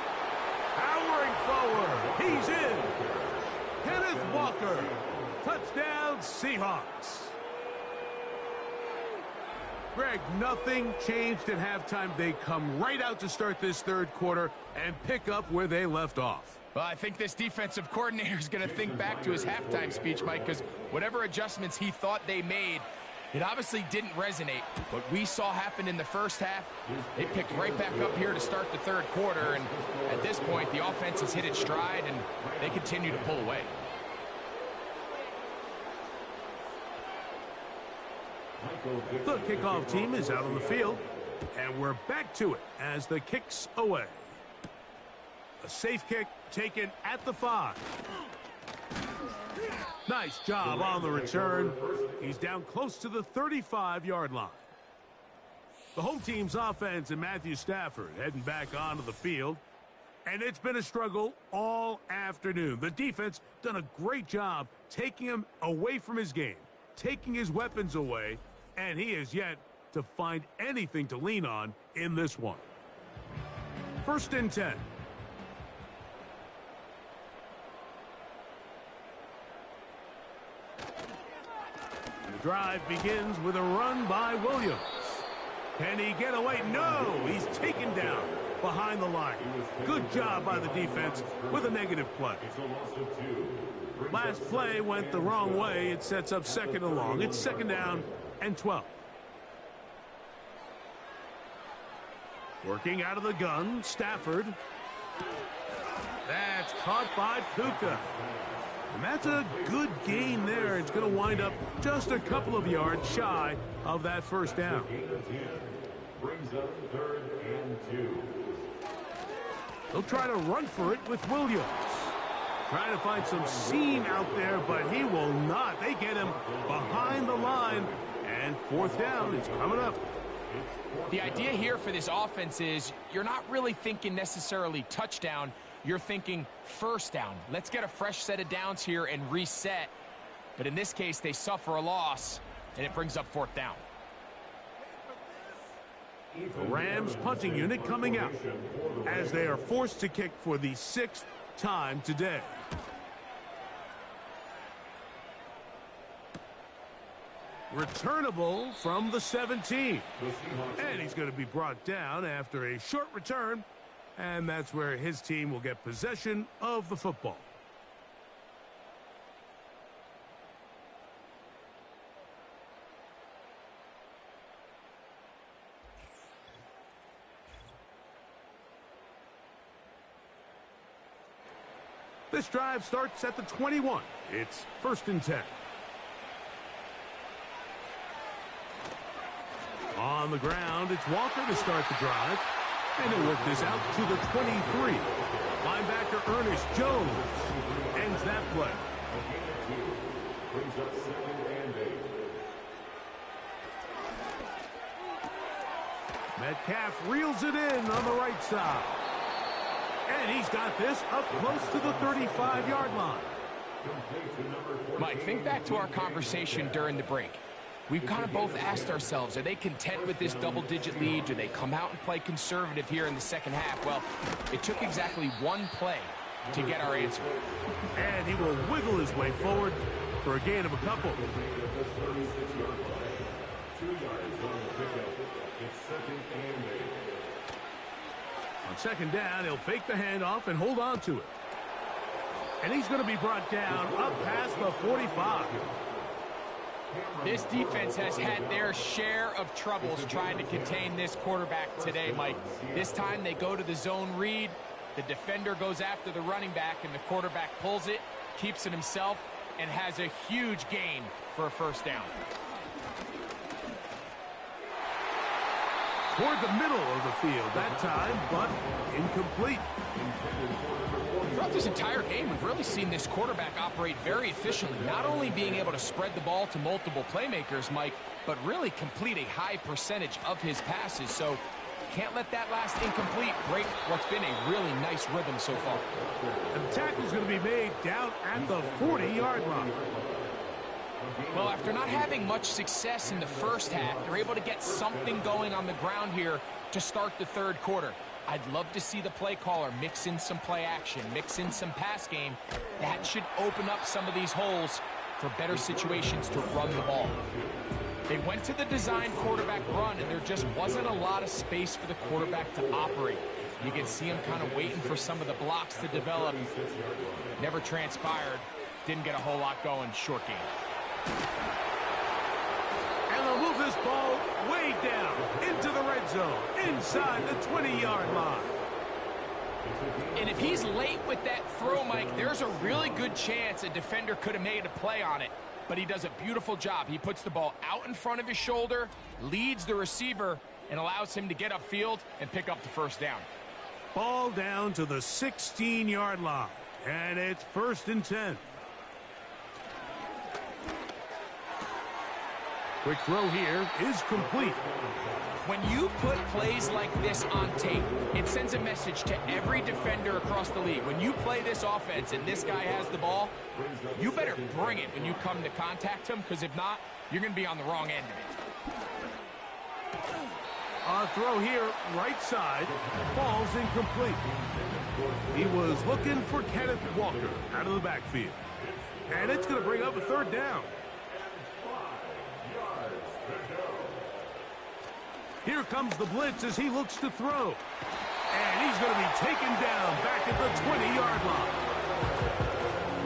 Powering forward. He's in. Kenneth Walker. Touchdown, Seahawks. Greg, nothing changed at halftime. They come right out to start this 3rd quarter and pick up where they left off. Well, I think this defensive coordinator is going to think back to his halftime speech, Mike, because whatever adjustments he thought they made, it obviously didn't resonate. What we saw happen in the 1st half, they picked right back up here to start the 3rd quarter, and at this point, the offense has hit its stride, and they continue to pull away. The kickoff team is out on the field, and we're back to it as the kick's away. A safe kick taken at the 5. Nice job on the return. He's down close to the 35-yard line. The home team's offense and Matthew Stafford heading back onto the field, and it's been a struggle all afternoon. The defense done a great job taking him away from his game, taking his weapons away, and he is yet to find anything to lean on in this one. 1st and 10. drive begins with a run by Williams. Can he get away? No, he's taken down behind the line. Good job by the defense with a negative play. Last play went the wrong way. It sets up second and long. It's second down and 12. Working out of the gun, Stafford. That's caught by Puka. And that's a good gain there. It's going to wind up just a couple of yards shy of that first down. Brings up 3rd and 2. They'll try to run for it with Williams. Trying to find some seam out there, but he will not. They get him behind the line, and 4th down is coming up. The idea here for this offense is you're not really thinking necessarily touchdown. You're thinking first down. Let's get a fresh set of downs here and reset. But in this case, they suffer a loss, and it brings up 4th down. The Rams punting unit coming out as they are forced to kick for the 6th time today. Returnable from the 17. And he's going to be brought down after a short return. And that's where his team will get possession of the football. This drive starts at the 21. It's 1st and 10. On the ground, it's Walker to start the drive. And he'll work this out to the 23. Linebacker Ernest Jones ends that play. Brings up 2nd and 8. Metcalf reels it in on the right side. And he's got this up close to the 35-yard line. Mike, think back to our conversation during the break. We've kind of both asked ourselves, are they content with this double-digit lead? Do they come out and play conservative here in the second half? Well, it took exactly one play to get our answer. And he will wiggle his way forward for a gain of a couple. 2 yards on the pickup. It's 2nd and 8. On second down, he'll fake the handoff and hold on to it. And he's going to be brought down up past the 45. This defense has had their share of troubles trying to contain this quarterback today, Mike. This time they go to the zone read. The defender goes after the running back, and the quarterback pulls it, keeps it himself, and has a huge gain for a 1st down. Toward the middle of the field that time, but incomplete. Throughout this entire game, we've really seen this quarterback operate very efficiently, not only being able to spread the ball to multiple playmakers, Mike, but really complete a high percentage of his passes. So can't let that last incomplete break what's been a really nice rhythm so far. And the tackle's going to be made down at the 40-yard line. Well, after not having much success in the first half, they're able to get something going on the ground here to start the 3rd quarter. I'd love to see the play caller mix in some play action, mix in some pass game. That should open up some of these holes for better situations to run the ball. They went to the design quarterback run, and there just wasn't a lot of space for the quarterback to operate. You can see him kind of waiting for some of the blocks to develop. Never transpired. Didn't get a whole lot going. Short game. And they'll move this ball way down into the red zone, inside the 20-yard line. And if he's late with that throw, Mike, there's a really good chance a defender could have made a play on it. But he does a beautiful job. He puts the ball out in front of his shoulder, leads the receiver, and allows him to get upfield and pick up the 1st down. Ball down to the 16-yard line, and it's 1st and 10. Quick throw here is complete. When you put plays like this on tape, it sends a message to every defender across the league. When you play this offense and this guy has the ball, you better bring it when you come to contact him, because if not, you're going to be on the wrong end of it. A throw here, right side, falls incomplete. He was looking for Kenneth Walker out of the backfield. And it's going to bring up a 3rd down. Here comes the blitz as he looks to throw. And he's going to be taken down back at the 20-yard line.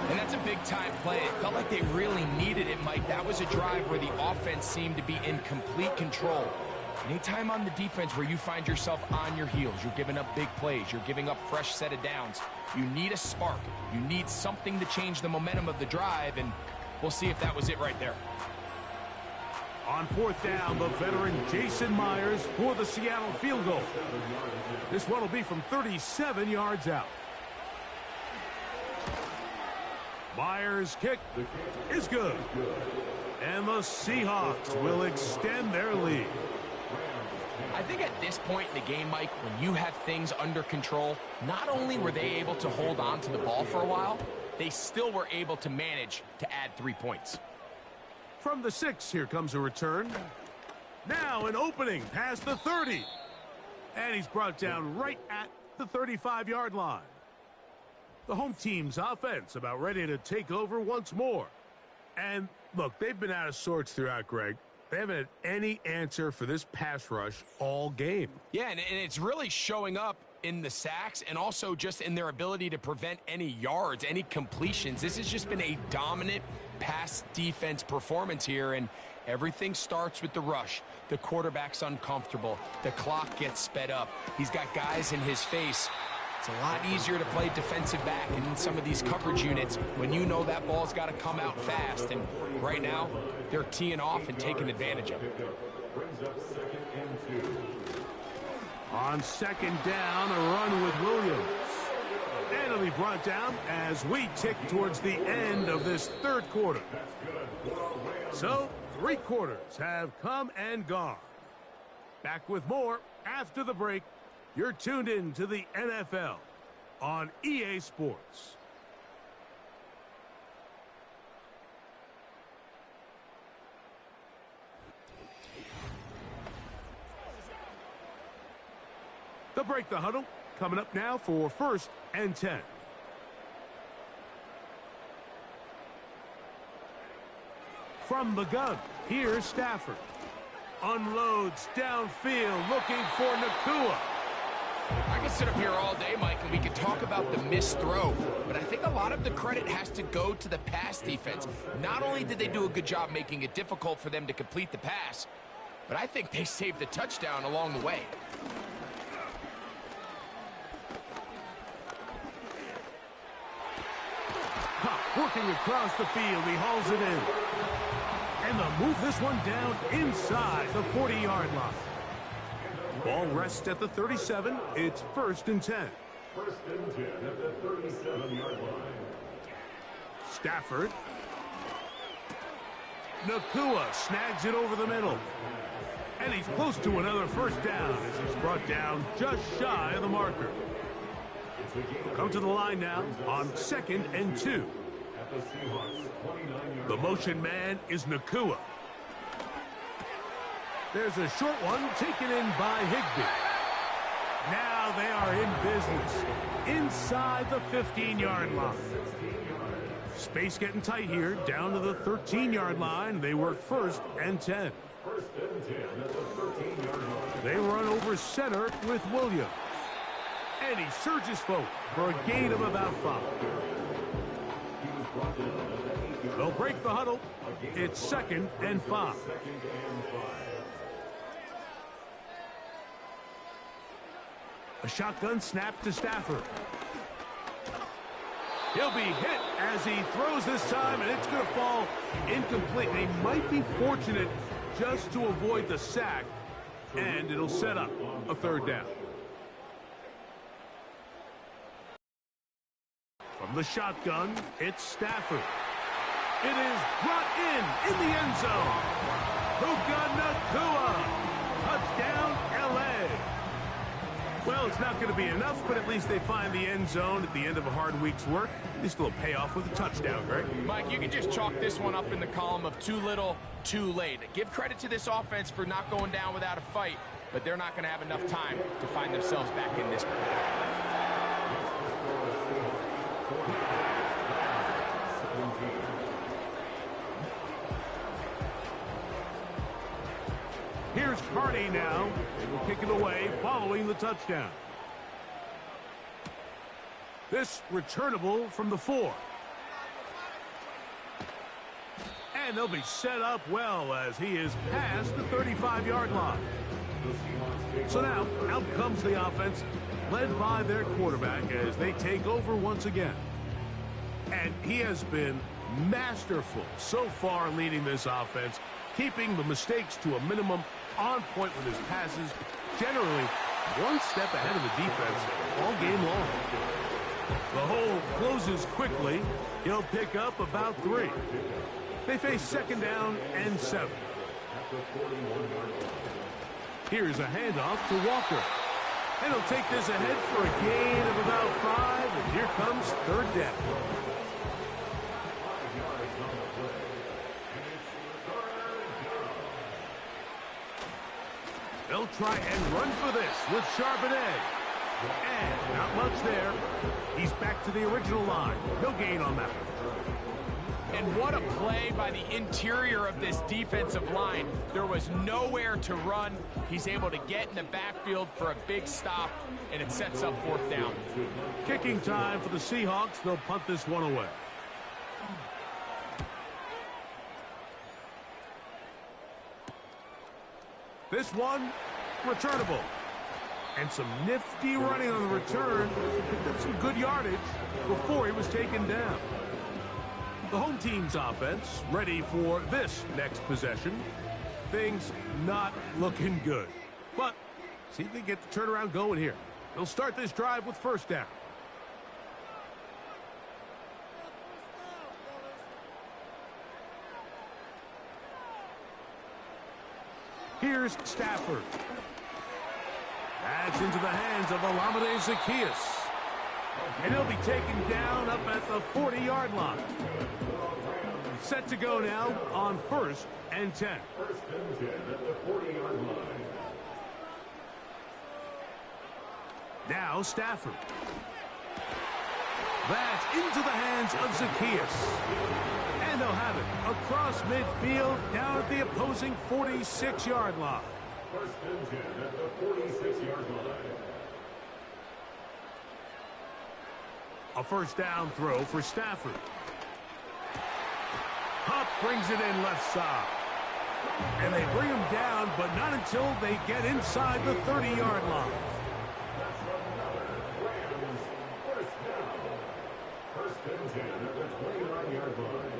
And that's a big-time play. It felt like they really needed it, Mike. That was a drive where the offense seemed to be in complete control. Anytime on the defense where you find yourself on your heels, you're giving up big plays, you're giving up fresh set of downs, you need a spark. You need something to change the momentum of the drive, and we'll see if that was it right there. On fourth down, the veteran Jason Myers for the Seattle field goal. This one will be from 37 yards out. Myers' kick is good. And the Seahawks will extend their lead. I think at this point in the game, Mike, when you have things under control, not only were they able to hold on to the ball for a while, they still were able to manage to add 3 points. From the 6, here comes a return. Now an opening past the 30. And he's brought down right at the 35-yard line. The home team's offense about ready to take over once more. And look, they've been out of sorts throughout, Greg. They haven't had any answer for this pass rush all game. Yeah, and it's really showing up in the sacks and also just in their ability to prevent any yards, any completions. This has just been a dominant pass defense performance here, and everything starts with the rush. The quarterback's uncomfortable. The clock gets sped up. He's got guys in his face. It's a lot easier to play defensive back in some of these coverage units when you know that ball's got to come out fast. And right now, they're teeing off and taking advantage of it. On second down, a run with Williams. And it'll be brought down as we tick towards the end of this third quarter. So, 3 quarters have come and gone. Back with more after the break. You're tuned in to the NFL on EA Sports. The break, the huddle, coming up now for 1st and 10. From the gun, here's Stafford. Unloads downfield, looking for Nakua. I can sit up here all day, Mike, and we can talk about the missed throw, but I think a lot of the credit has to go to the pass defense. Not only did they do a good job making it difficult for them to complete the pass, but I think they saved the touchdown along the way. Working across the field, he hauls it in. And they'll move this one down inside the 40-yard line. Ball rests at the 37. It's 1st and 10. 1st and 10 at the 37-yard line. Stafford. Nakua snags it over the middle. And he's close to another first down as he's brought down just shy of the marker. Come to the line now on 2nd and 2. The motion man is Nakua. There's a short one taken in by Higbee. Now they are in business inside the 15-yard line. Space getting tight here, down to the 13-yard line. They work 1st and 10. They run over center with Williams. And he surges forward for a gain of about 5. They'll break the huddle. It's 2nd and 5. A shotgun snap to Stafford. He'll be hit as he throws this time, and it's going to fall incomplete. They might be fortunate just to avoid the sack, and it'll set up a 3rd down. From the shotgun, it's Stafford. It is brought in the end zone. Puka Nakua. Touchdown, L.A. Well, it's not going to be enough, but at least they find the end zone at the end of a hard week's work. At least it'll pay off with a touchdown, Greg. Mike, you can just chalk this one up in the column of too little, too late. Give credit to this offense for not going down without a fight, but they're not going to have enough time to find themselves back in this one. Here's Carney now. They will kick it away following the touchdown. This returnable from the 4. And they'll be set up well as he is past the 35-yard line. So now, out comes the offense, led by their quarterback as they take over once again. And he has been masterful so far leading this offense, keeping the mistakes to a minimum, on point with his passes, generally one step ahead of the defense all game long. The hole closes quickly. He'll pick up about 3. They face second down and 7. Here's a handoff to Walker. And he'll take this ahead for a gain of about 5. And here comes third down. They'll try and run for this with Charbonnet. And not much there. He's back to the original line. No gain on that one. And what a play by the interior of this defensive line. There was nowhere to run. He's able to get in the backfield for a big stop, and it sets up fourth down. Kicking time for the Seahawks. They'll punt this one away. This one, returnable. And some nifty running on the return. Picked up some good yardage before he was taken down. The home team's offense ready for this next possession. Things not looking good. But see if they get the turnaround going here. They'll start this drive with first down. Here's Stafford. That's into the hands of Olamide Zaccheaus. And he'll be taken down up at the 40-yard line. Set to go now on 1st and 10. 1st and 10 at the 40-yard line. Now Stafford. That's into the hands of Zaccheaus. And they'll have it across midfield down at the opposing 46-yard line. 1st and 10 at the 46-yard line. A first down throw for Stafford. Hupp brings it in left side. And they bring him down, but not until they get inside the 30-yard line. That's another Rams first down. 1st and 10 at the 29-yard line.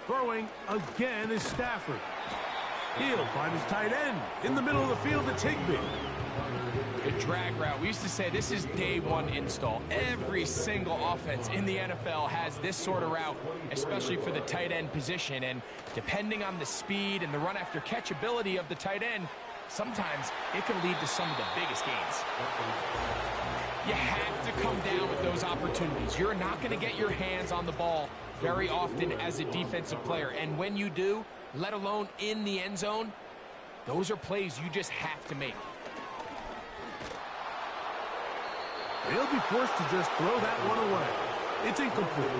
Throwing again is Stafford. He'll find his tight end in the middle of the field to Higbee. The drag route. We used to say this is day one install. Every single offense in the NFL has this sort of route, especially for the tight end position. And depending on the speed and the run after catch ability of the tight end, sometimes it can lead to some of the biggest gains. You have to come down with those opportunities. You're not going to get your hands on the ball very often as a defensive player. And when you do, let alone in the end zone, those are plays you just have to make. They'll be forced to just throw that one away. It's incomplete.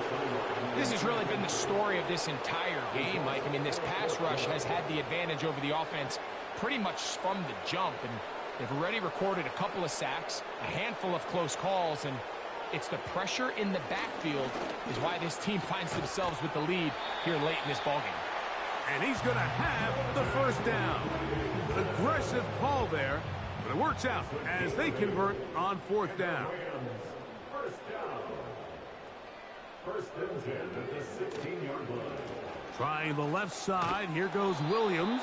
This has really been the story of this entire game, Mike. I mean, this pass rush has had the advantage over the offense pretty much from the jump, and they've already recorded a couple of sacks, a handful of close calls, and it's the pressure in the backfield is why this team finds themselves with the lead here late in this ballgame. And he's going to have the first down. Aggressive call there, but it works out as they convert on 4th down. First down. 1st and 10 at the 16-yard line. Trying the left side. Here goes Williams.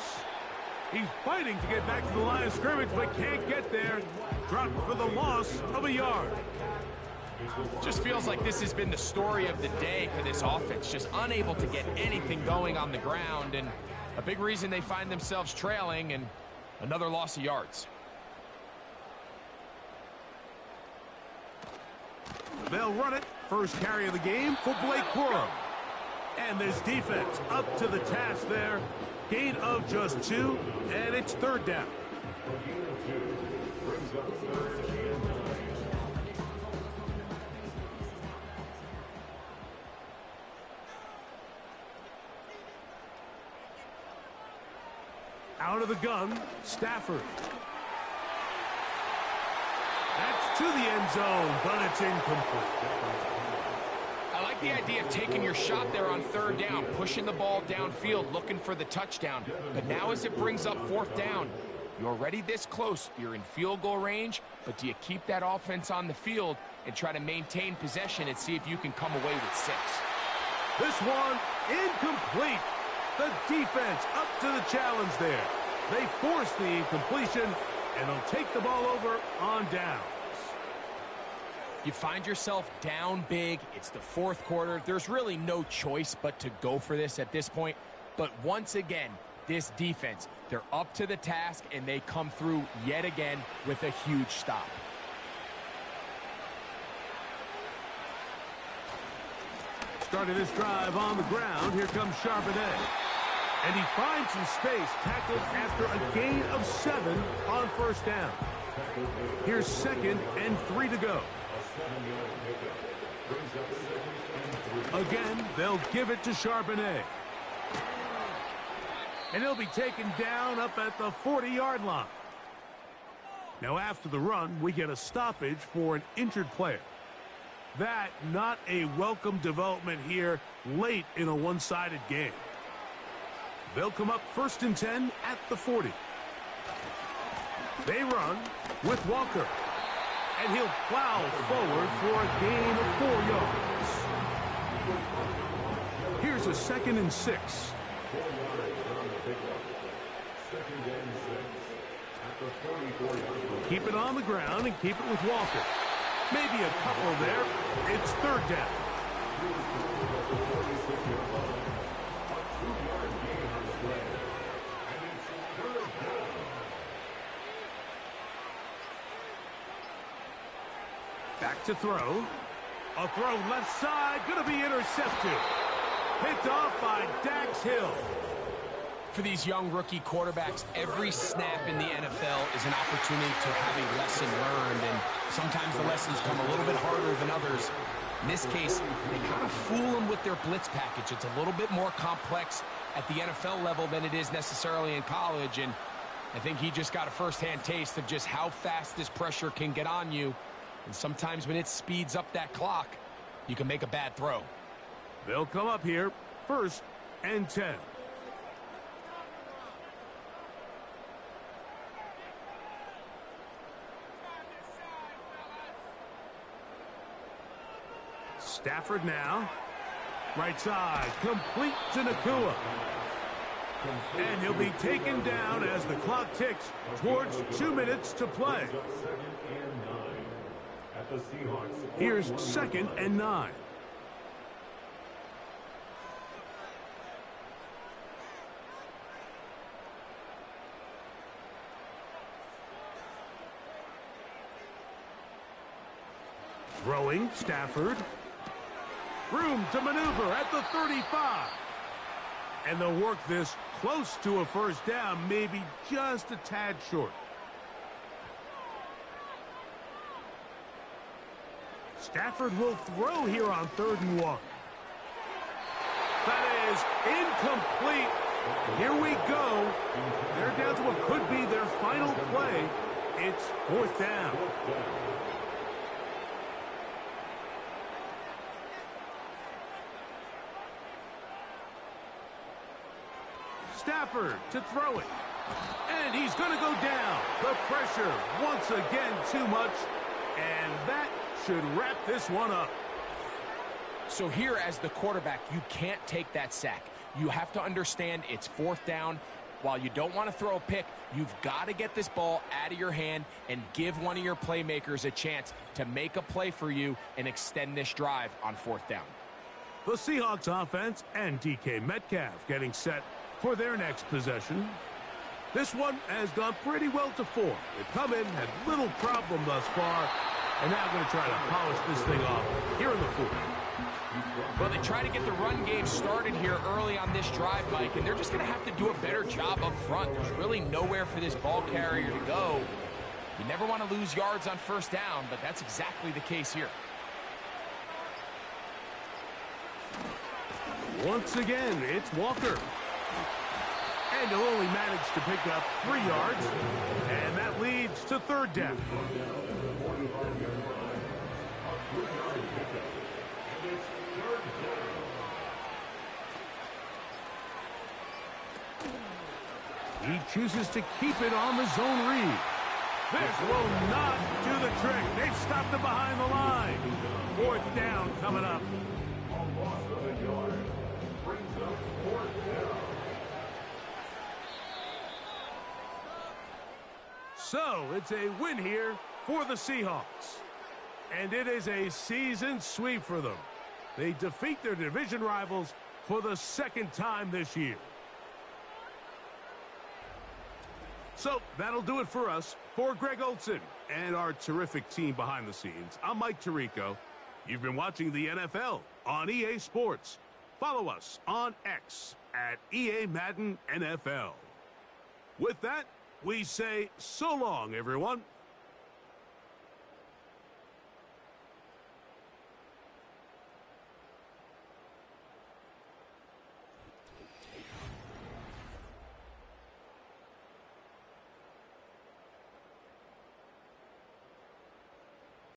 He's fighting to get back to the line of scrimmage, but can't get there. Dropped for the loss of a yard. Just feels like this has been the story of the day for this offense. Just unable to get anything going on the ground, and a big reason they find themselves trailing and another loss of yards. They'll run it. First carry of the game for Blake Corum. And this defense up to the task there. Gain of just 2, and it's 3rd down. Brings up 3rd and 9. Out of the gun, Stafford. That's to the end zone, but it's incomplete. I like the idea of taking your shot there on third down, pushing the ball downfield, looking for the touchdown. But now as it brings up fourth down, you're already this close. You're in field goal range, but do you keep that offense on the field and try to maintain possession and see if you can come away with 6? This one, incomplete. The defense up to the challenge there. They force the incompletion, and they'll take the ball over on downs. You find yourself down big. It's the fourth quarter. There's really no choice but to go for this at this point. But once again, this defense, they're up to the task, and they come through yet again with a huge stop. Started this drive on the ground. Here comes Charbonnet. And he finds some space, tackled after a gain of 7 on first down. Here's 2nd and 3 to go. Again, they'll give it to Charbonnet. And he'll be taken down up at the 40-yard line. Now after the run, we get a stoppage for an injured player. That not a welcome development here late in a one-sided game. They'll come up 1st and 10 at the 40. They run with Walker. And he'll plow forward for a gain of 4 yards. Here's a 2nd and 6. Keep it on the ground and keep it with Walker. Maybe a couple there. It's 3rd down. Back to throw. A throw left side, going to be intercepted. Picked off by Dax Hill. For these young rookie quarterbacks, every snap in the NFL is an opportunity to have a lesson learned, and sometimes the lessons come a little bit harder than others. In this case, they kind of fool them with their blitz package. It's a little bit more complex at the NFL level than it is necessarily in college, and I think he just got a first-hand taste of just how fast this pressure can get on you. And sometimes when it speeds up that clock, you can make a bad throw. They'll come up here, 1st and 10. Stafford now. Right side, complete to Nakua. And he'll be taken down as the clock ticks towards 2 minutes to play. Here's 2nd and 9. Throwing, Stafford. Room to maneuver at the 35. And they'll work this close to a first down, maybe just a tad short. Stafford will throw here on 3rd and 1. That is incomplete. Here we go. They're down to what could be their final play. It's 4th down. Stafford to throw it. And he's going to go down. The pressure once again too much. And that should wrap this one up. So here as the quarterback, you can't take that sack. You have to understand it's 4th down. While you don't want to throw a pick, you've got to get this ball out of your hand and give one of your playmakers a chance to make a play for you and extend this drive on 4th down. The Seahawks offense and DK Metcalf getting set for their next possession. This one has gone pretty well to 4. They've come in, had little problem thus far, and now going to try to polish this thing off here in the 4th. Well, they try to get the run game started here early on this drive, Mike, and they're just going to have to do a better job up front. There's really nowhere for this ball carrier to go. You never want to lose yards on 1st down, but that's exactly the case here. Once again, it's Walker. And he'll only manage to pick up 3 yards. And that leads to third down. He chooses to keep it on the zone read. This will not do the trick. They've stopped him behind the line. Fourth down coming up. A loss of a yard brings up fourth down. So it's a win here for the Seahawks. And it is a season sweep for them. They defeat their division rivals for the second time this year. So that'll do it for us. For Greg Olson and our terrific team behind the scenes, I'm Mike Tirico. You've been watching the NFL on EA Sports. Follow us on X at EA Madden NFL. With that, we say so long, everyone.